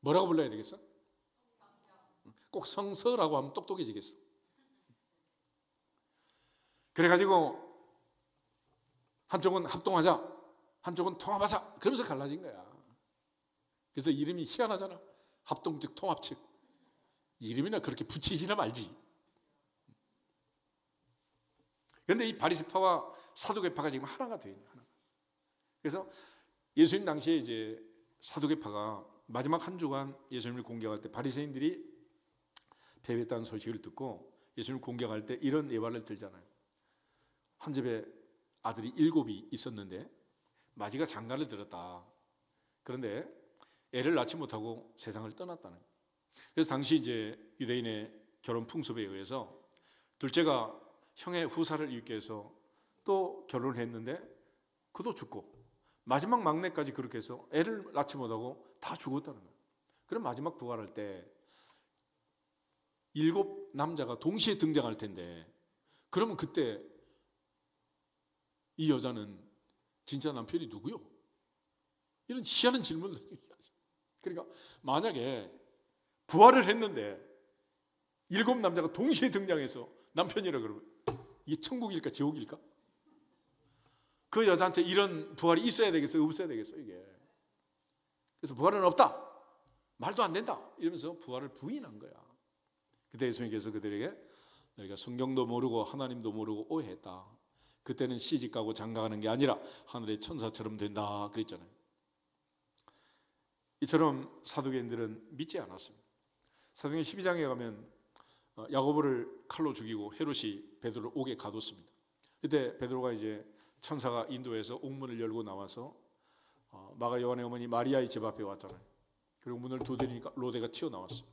뭐라고 불러야 되겠어? 꼭 성서라고 하면 똑똑해지겠어. 그래가지고 한쪽은 합동하자, 한쪽은 통합하자, 그러면서 갈라진 거야. 그래서 이름이 희한하잖아. 합동 측 통합 측. 이름이나 그렇게 붙이지나 말지. 그런데 이 바리새파와 사두개파가 지금 하나가 되어 있는 하나. 그래서 예수님 당시에 이제 사두개파가 마지막 한 주간 예수님을 공격할 때 바리새인들이 패배했다는 소식을 듣고 예수님을 공격할 때 이런 예발을 들잖아요. 한 집에 아들이 7이 있었는데 마지가 장가를 들었다. 그런데 애를 낳지 못하고 세상을 떠났다는 거예요. 그래서 당시 이제 유대인의 결혼 풍습에 의해서 둘째가 형의 후사를 입기 위해서 또 결혼을 했는데 그도 죽고 마지막 막내까지 그렇게 해서 애를 낳지 못하고 다 죽었다는 거예요. 그럼 마지막 부활할 때 7남자가 동시에 등장할 텐데 그러면 그때 이 여자는 진짜 남편이 누구요? 이런 희한한 질문을 그러니까 만약에 부활을 했는데 7남자가 동시에 등장해서 남편이라 그러면 이게 천국일까 지옥일까? 그 여자한테 이런 부활이 있어야 되겠어 없어야 되겠어 이게. 그래서 부활은 없다, 말도 안 된다 이러면서 부활을 부인한 거야. 그때 예수님께서 그들에게 너희가 성경도 모르고 하나님도 모르고 오해했다. 그때는 시집가고 장가가는 게 아니라 하늘의 천사처럼 된다 그랬잖아요. 이처럼 사두개인들은 믿지 않았습니다. 사도행전 12장에 가면 야고보를 칼로 죽이고 헤롯이 베드로를 옥에 가뒀습니다. 그때 베드로가 이제 천사가 인도해서 옥문을 열고 나와서 마가 요한의 어머니 마리아의 집 앞에 왔잖아요. 그리고 문을 두드리니까 로데가 튀어나왔어요.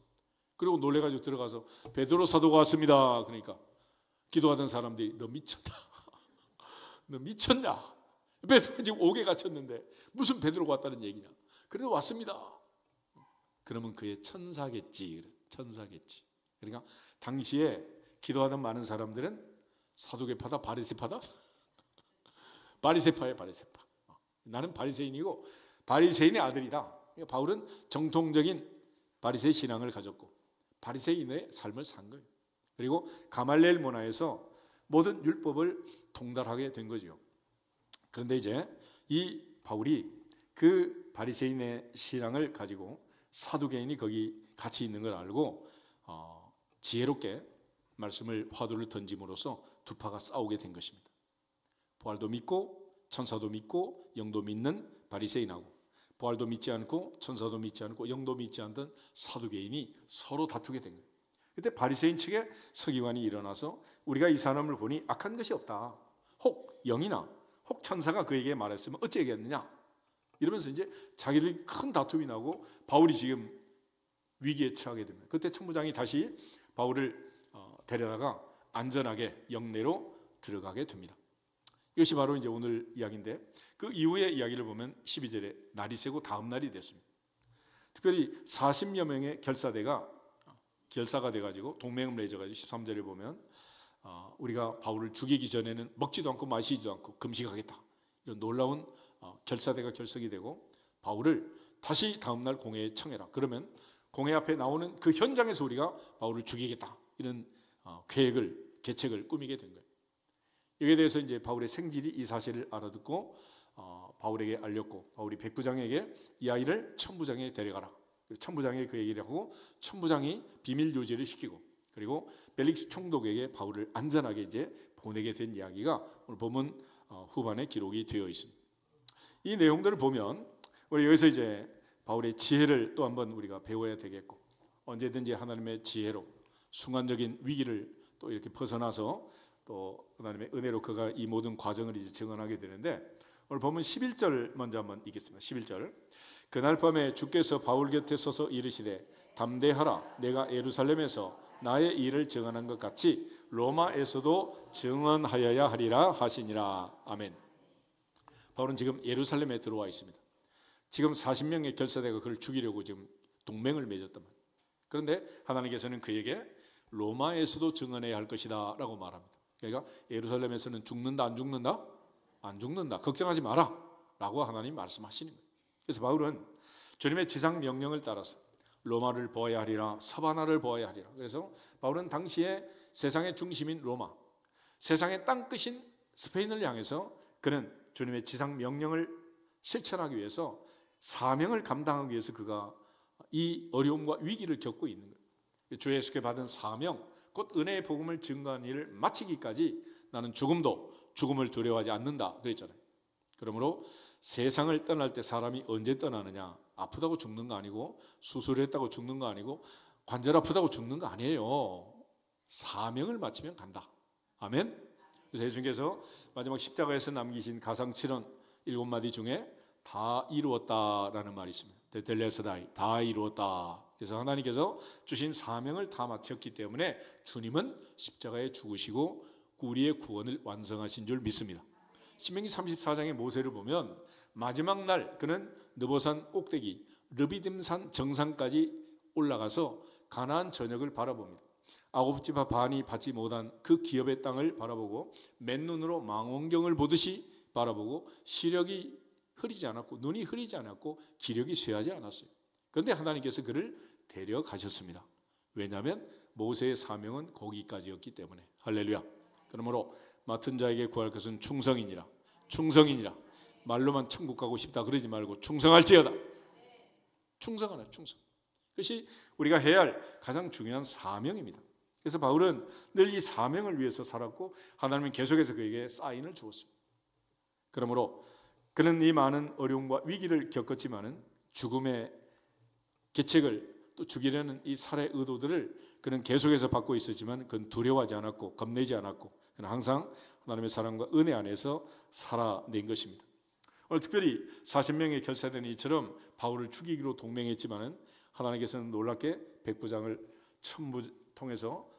그리고 놀래가지고 들어가서 베드로 사도가 왔습니다. 그러니까 기도하던 사람들이 너 미쳤다. 너 미쳤냐? 베드로가 지금 옥에 갇혔는데 무슨 베드로가 왔다는 얘기냐? 그래도 왔습니다. 그러면 그의 천사겠지. 천사겠지. 그러니까 당시에 기도하던 많은 사람들은 사두개파다 바리새파다? 바리새파예요. 바리새파. 나는 바리새인이고 바리새인의 아들이다. 그러니까 바울은 정통적인 바리새의 신앙을 가졌고 바리새인의 삶을 산 거예요. 그리고 가말리엘 문화에서 모든 율법을 통달하게 된 거죠. 그런데 이제 이 바울이 그 바리새인의 신앙을 가지고 사두개인이 거기 같이 있는 걸 알고 지혜롭게 말씀을 화두를 던짐으로써 두 파가 싸우게 된 것입니다. 부활도 믿고 천사도 믿고 영도 믿는 바리새인하고 부활도 믿지 않고 천사도 믿지 않고 영도 믿지 않던 사두개인이 서로 다투게 된 거예요. 그때 바리새인 측에 서기관이 일어나서 우리가 이 사람을 보니 악한 것이 없다. 혹 영이나 혹 천사가 그에게 말했으면 어찌하겠느냐. 이러면서 이제 자기들 큰 다툼이 나고 바울이 지금 위기에 처하게 됩니다. 그때 천부장이 다시 바울을 데려다가 안전하게 영내로 들어가게 됩니다. 이것이 바로 이제 오늘 이야기인데 그 이후의 이야기를 보면 12절에 날이 새고 다음 날이 됐습니다. 특별히 40여 명의 결사가 돼가지고 동맹을 맺어가지고 13절에 보면 우리가 바울을 죽이기 전에는 먹지도 않고 마시지도 않고 금식하겠다 이런 놀라운 결사대가 결석이 되고 바울을 다시 다음날 공회에 청해라. 그러면 공회 앞에 나오는 그 현장에서 우리가 바울을 죽이겠다 이런 계책을 꾸미게 된 거예요. 여기에 대해서 이제 바울의 생질이 이 사실을 알아듣고 바울에게 알렸고 바울이 백부장에게 이 아이를 천부장에 데려가라. 천부장이 그 얘기를 하고 천부장이 비밀 유지를 시키고 그리고 벨릭스 총독에게 바울을 안전하게 이제 보내게 된 이야기가 오늘 본문 후반에 기록이 되어 있습니다. 이 내용들을 보면 우리 여기서 이제 바울의 지혜를 또 한번 우리가 배워야 되겠고 언제든지 하나님의 지혜로 순간적인 위기를 또 이렇게 벗어나서 또 하나님의 은혜로 그가 이 모든 과정을 이제 증언하게 되는데 오늘 보면 11절 먼저 한번 읽겠습니다. 11절 그날 밤에 주께서 바울 곁에 서서 이르시되 담대하라 내가 예루살렘에서 나의 일을 증언한 것 같이 로마에서도 증언하여야 하리라 하시니라. 아멘. 바울은 지금 예루살렘에 들어와 있습니다. 지금 40명의 결사대가 그를 죽이려고 지금 동맹을 맺었단 말이에요. 그런데 하나님께서는 그에게 로마에서도 증언해야 할 것이다 라고 말합니다. 그러니까 예루살렘에서는 죽는다 안 죽는다? 안 죽는다. 걱정하지 마라 라고 하나님 말씀하시는 거예요. 그래서 바울은 주님의 지상 명령을 따라서 로마를 보아야 하리라, 사바나를 보아야 하리라. 그래서 바울은 당시에 세상의 중심인 로마, 세상의 땅끝인 스페인을 향해서 그는 주님의 지상 명령을 실천하기 위해서 사명을 감당하기 위해서 그가 이 어려움과 위기를 겪고 있는 거예요. 주 예수께 받은 사명, 곧 은혜의 복음을 증거하는 일을 마치기까지 나는 죽음을 두려워하지 않는다 그랬잖아요. 그러므로 세상을 떠날 때 사람이 언제 떠나느냐? 아프다고 죽는 거 아니고, 수술했다고 죽는 거 아니고, 관절 아프다고 죽는 거 아니에요. 사명을 마치면 간다. 아멘. 그래서 예수님께서 마지막 십자가에서 남기신 가상칠언 7마디 중에 다 이루었다라는 말이 있습니다. 데텔레스다이, 다 이루었다. 그래서 하나님께서 주신 사명을 다 마쳤기 때문에 주님은 십자가에 죽으시고 우리의 구원을 완성하신 줄 믿습니다. 신명기 34장의 모세를 보면 마지막 날 그는 느보산 꼭대기 르비딤산 정상까지 올라가서 가나안 전역을 바라봅니다. 아홉 지파 반이 받지 못한 그 기업의 땅을 바라보고 맨눈으로 망원경을 보듯이 바라보고 시력이 흐리지 않았고 눈이 흐리지 않았고 기력이 쇠하지 않았어요. 그런데 하나님께서 그를 데려가셨습니다. 왜냐하면 모세의 사명은 거기까지였기 때문에. 할렐루야. 그러므로 맡은 자에게 구할 것은 충성이니라. 말로만 천국 가고 싶다 그러지 말고 충성할지어다. 충성하라. 충성. 그것이 우리가 해야 할 가장 중요한 사명입니다. 그래서 바울은 늘 이 사명을 위해서 살았고 하나님은 계속해서 그에게 사인을 주었습니다. 그러므로 그는 이 많은 어려움과 위기를 겪었지만은 죽음의 계책을 또 죽이려는 이 살해 의도들을 그는 계속해서 받고 있었지만 그는 두려워하지 않았고 겁내지 않았고 그는 항상 하나님의 사랑과 은혜 안에서 살아낸 것입니다. 오늘 특별히 40명의 결사된 이처럼 바울을 죽이기로 동맹했지만은 하나님께서는 놀랍게 백부장을 통해서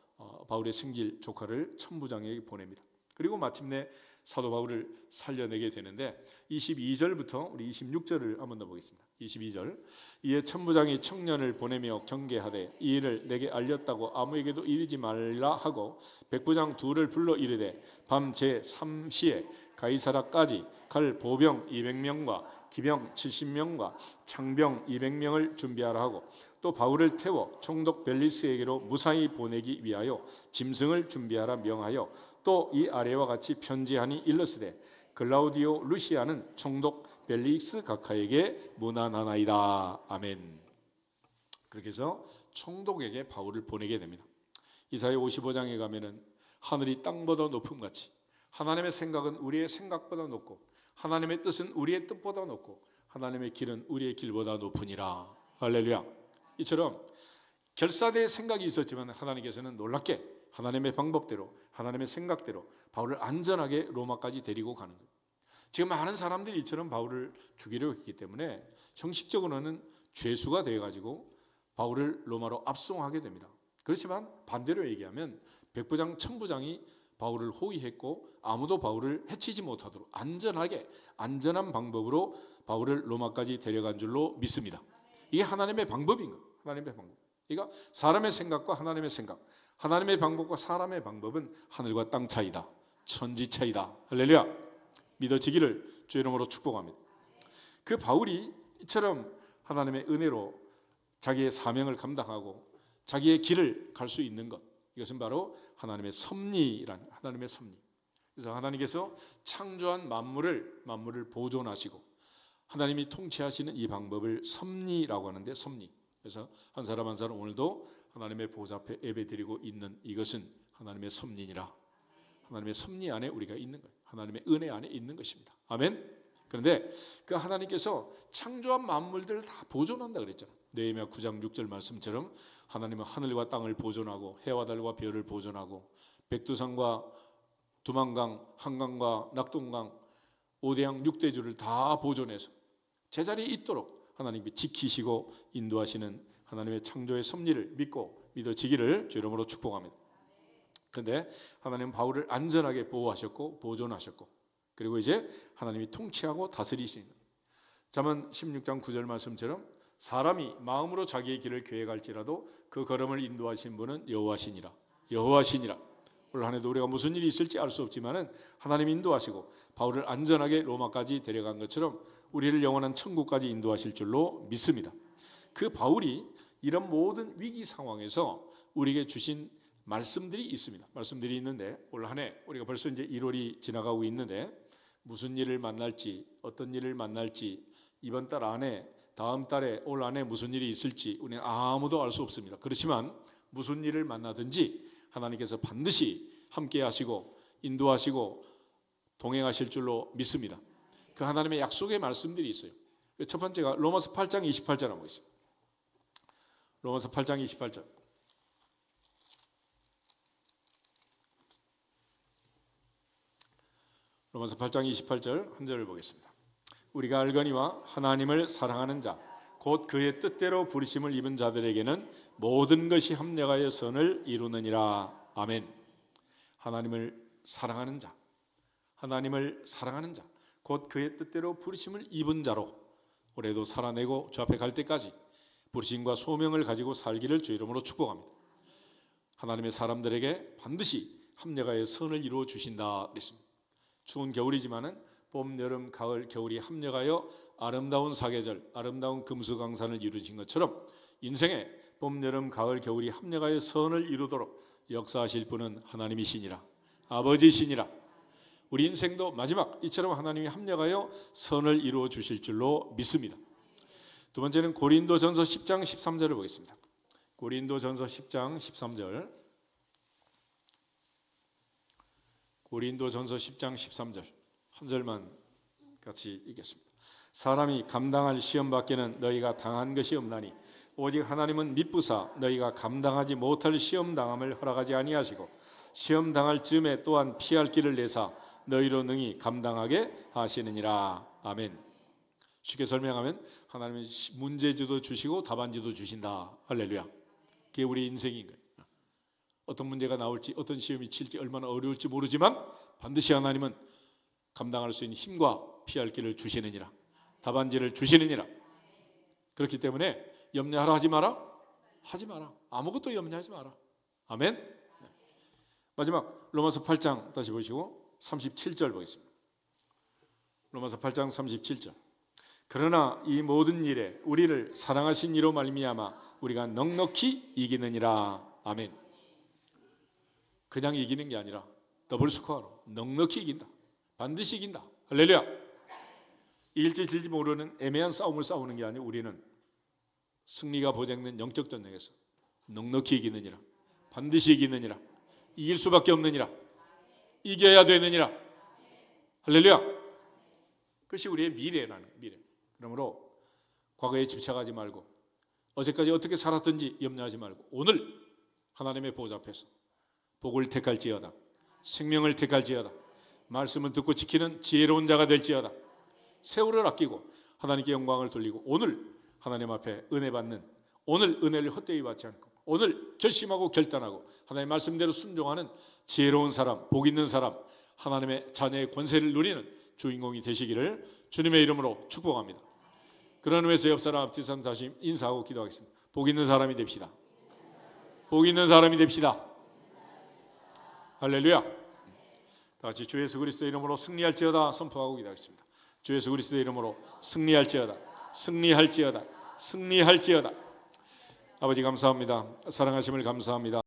바울의 생질 조카를 천부장에게 보냅니다. 그리고 마침내 사도 바울을 살려내게 되는데 22절부터 우리 26절을 한번 더 보겠습니다. 22절 이에 천부장이 청년을 보내며 경계하되 이 일을 내게 알렸다고 아무에게도 이르지 말라 하고 백부장 둘을 불러 이르되 밤 제3시에 가이사라까지 갈 보병 200명과 기병 70명과 창병 200명을 준비하라 하고 또 바울을 태워 총독 벨리스에게로 무사히 보내기 위하여 짐승을 준비하라 명하여 또 이 아래와 같이 편지하니 일러스되 글라우디오 루시아는 총독 벨리스 각하에게 문안하나이다. 아멘. 그렇게 해서 총독에게 바울을 보내게 됩니다. 이사야 55장에 가면은 하늘이 땅보다 높음같이 하나님의 생각은 우리의 생각보다 높고 하나님의 뜻은 우리의 뜻보다 높고 하나님의 길은 우리의 길보다 높으니라. 할렐루야. 이처럼 결사대의 생각이 있었지만 하나님께서는 놀랍게 하나님의 방법대로 하나님의 생각대로 바울을 안전하게 로마까지 데리고 가는 거예요. 지금 많은 사람들이 이처럼 바울을 죽이려고 했기 때문에 형식적으로는 죄수가 되어가지고 바울을 로마로 압송하게 됩니다. 그렇지만 반대로 얘기하면 백부장 천부장이 바울을 호위했고 아무도 바울을 해치지 못하도록 안전한 방법으로 바울을 로마까지 데려간 줄로 믿습니다. 이게 하나님의 방법인 거예요. 하나님의 방법. 그러니까 사람의 생각과 하나님의 생각, 하나님의 방법과 사람의 방법은 하늘과 땅 차이다. 천지 차이다. 할렐루야. 믿어지기를 주의 이름으로 축복합니다. 그 바울이 이처럼 하나님의 은혜로 자기의 사명을 감당하고 자기의 길을 갈 수 있는 것, 이것은 바로 하나님의 섭리라는 하나님의 섭리. 그래서 하나님께서 창조한 만물을 보존하시고 하나님이 통치하시는 이 방법을 섭리라고 하는데 섭리. 그래서 한 사람 한 사람 오늘도 하나님의 보좌 앞에 예배드리고 있는 이것은 하나님의 섭리니라. 하나님의 섭리 안에 우리가 있는 거예요. 하나님의 은혜 안에 있는 것입니다. 아멘. 그런데 그 하나님께서 창조한 만물들을 다 보존한다 그랬잖아요. 느헤미야 9장 6절 말씀처럼 하나님은 하늘과 땅을 보존하고 해와 달과 별을 보존하고 백두산과 두만강, 한강과 낙동강, 5대양 6대주를 다 보존해서 제자리에 있도록 하나님이 지키시고 인도하시는 하나님의 창조의 섭리를 믿어지기를 주 이름으로 축복합니다. 그런데 하나님은 바울을 안전하게 보호하셨고 보존하셨고 그리고 이제 하나님이 통치하고 다스리시는 거예요. 잠언 16장 9절 말씀처럼 사람이 마음으로 자기의 길을 계획할지라도 그 걸음을 인도하신 분은 여호와시니라. 올 한 해도 우리가 무슨 일이 있을지 알 수 없지만은 하나님 인도하시고 바울을 안전하게 로마까지 데려간 것처럼 우리를 영원한 천국까지 인도하실 줄로 믿습니다. 그 바울이 이런 모든 위기 상황에서 우리에게 주신 말씀들이 있습니다. 말씀들이 있는데 올 한 해 우리가 벌써 이제 1월이 지나가고 있는데 무슨 일을 만날지, 어떤 일을 만날지, 이번 달 안에, 다음 달에, 올 안에 무슨 일이 있을지 우리는 아무도 알 수 없습니다. 그렇지만 무슨 일을 만나든지 하나님께서 반드시 함께 하시고 인도하시고 동행하실 줄로 믿습니다. 그 하나님의 약속의 말씀들이 있어요. 첫 번째가 로마서 8장 28절 한번 보겠습니다. 로마서 8장 28절. 로마서 8장 28절 한 절을 보겠습니다. 우리가 알거니와 하나님을 사랑하는 자 곧 그의 뜻대로 부르심을 입은 자들에게는 모든 것이 합력하여 선을 이루느니라. 아멘. 하나님을 사랑하는 자, 하나님을 사랑하는 자, 곧 그의 뜻대로 부르심을 입은 자로 올해도 살아내고 주 앞에 갈 때까지 부르심과 소명을 가지고 살기를 주 이름으로 축복합니다. 하나님의 사람들에게 반드시 합력하여 선을 이루어 주신다 그랬습니다. 추운 겨울이지만은 봄, 여름, 가을, 겨울이 합력하여 아름다운 사계절, 아름다운 금수강산을 이루신 것처럼 인생에 봄, 여름, 가을, 겨울이 합력하여 선을 이루도록 역사하실 분은 하나님이시니라. 아버지시니라. 우리 인생도 마지막 이처럼 하나님이 합력하여 선을 이루어 주실 줄로 믿습니다. 두 번째는 고린도전서 10장 13절을 보겠습니다. 고린도전서 10장 13절. 고린도전서 10장 13절 한 절만 같이 읽겠습니다. 사람이 감당할 시험 밖에는 너희가 당한 것이 없나니 오직 하나님은 미쁘사 너희가 감당하지 못할 시험 당함을 허락하지 아니하시고 시험 당할 즈음에 또한 피할 길을 내사 너희로 능히 감당하게 하시느니라. 아멘. 쉽게 설명하면 하나님은 문제지도 주시고 답안지도 주신다. 할렐루야. 그게 우리 인생인 거예요. 어떤 문제가 나올지 어떤 시험이 칠지 얼마나 어려울지 모르지만 반드시 하나님은 감당할 수 있는 힘과 피할 길을 주시느니라. 답안지를 주시느니라. 그렇기 때문에 염려하라 하지 마라. 하지 마라. 아무것도 염려하지 마라. 아멘. 마지막 로마서 8장 다시 보시고 37절 보겠습니다. 로마서 8장 37절. 그러나 이 모든 일에 우리를 사랑하신 이로 말미암아 우리가 넉넉히 이기느니라. 아멘. 그냥 이기는 게 아니라 더블 스코어로 넉넉히 이긴다. 반드시 이긴다. 할렐루야. 이길지 질지 모르는 애매한 싸움을 싸우는 게 아니고 우리는 승리가 보장된 영적 전쟁에서 넉넉히 이기느니라. 반드시 이기느니라. 이길 수밖에 없느니라. 이겨야 되느니라. 할렐루야. 그것이 우리의 미래라는 미래. 그러므로 과거에 집착하지 말고 어제까지 어떻게 살았든지 염려하지 말고 오늘 하나님의 보좌 앞에서 복을 택할지어다. 생명을 택할지어다. 말씀을 듣고 지키는 지혜로운 자가 될지어다. 세월을 아끼고 하나님께 영광을 돌리고 오늘 하나님 앞에 은혜 받는 오늘 은혜를 헛되이 받지 않고 오늘 결심하고 결단하고 하나님의 말씀대로 순종하는 지혜로운 사람, 복 있는 사람, 하나님의 자녀의 권세를 누리는 주인공이 되시기를 주님의 이름으로 축복합니다. 그런 의미에서 옆 사람 앞뒤 사람 다시 인사하고 기도하겠습니다. 복 있는 사람이 됩시다. 복 있는 사람이 됩시다. 할렐루야. 다 같이 주 예수 그리스도의 이름으로 승리할지어다 선포하고 기도하겠습니다. 주 예수 그리스도의 이름으로 승리할지어다. 승리할지어다. 승리할지어다. 아버지 감사합니다. 사랑하심을 감사합니다.